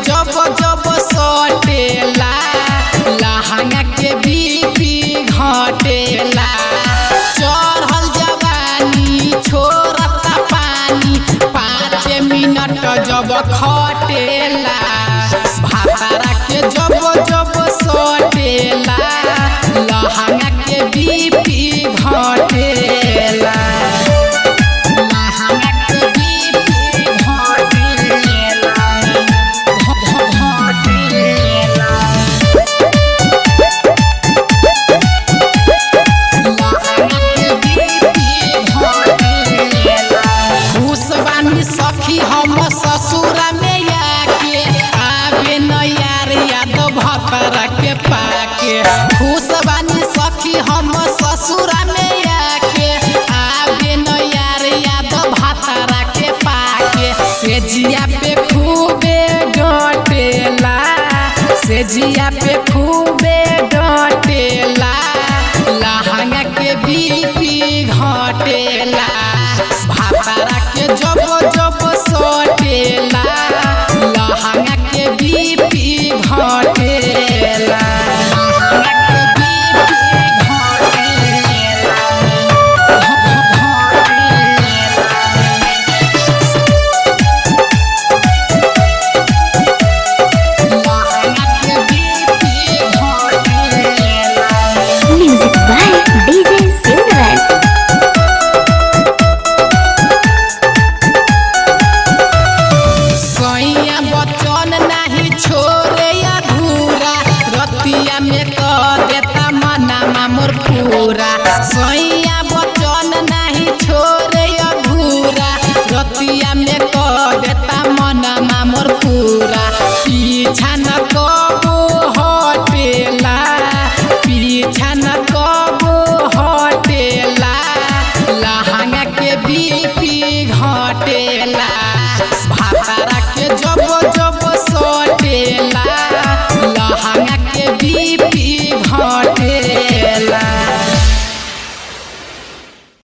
जब जब सटेला लहंगा के बीपी घटेला। चढ़ल जवानी छोड़ता पानी 5 मिनट जब खटेला। भातारा के जब जब सटेला लहंगा के बीपी घटेला। सखी हम ससुरा में आके आवे न यार याद भतरा के पाके। खुश बानी सखी हम ससुरा में आके आवे न यार याद भतरा के पाके। सेजिया पे खूबे डटेला सेजिया पे खूबे डटेला। लहंगा के बीपी घटेला। भातारा के जब जब सटेला लहंगा के बीपी घटेला। Music by DJ Simran. बचन नहीं छोरे अधूरा रतिया में कर देता मना मोर पूरा। सैया बचन नहीं छोरे अधूरा रतिया में कर देता मना मोर पूरा। पीछा न कबो हटेला पीछा न कबो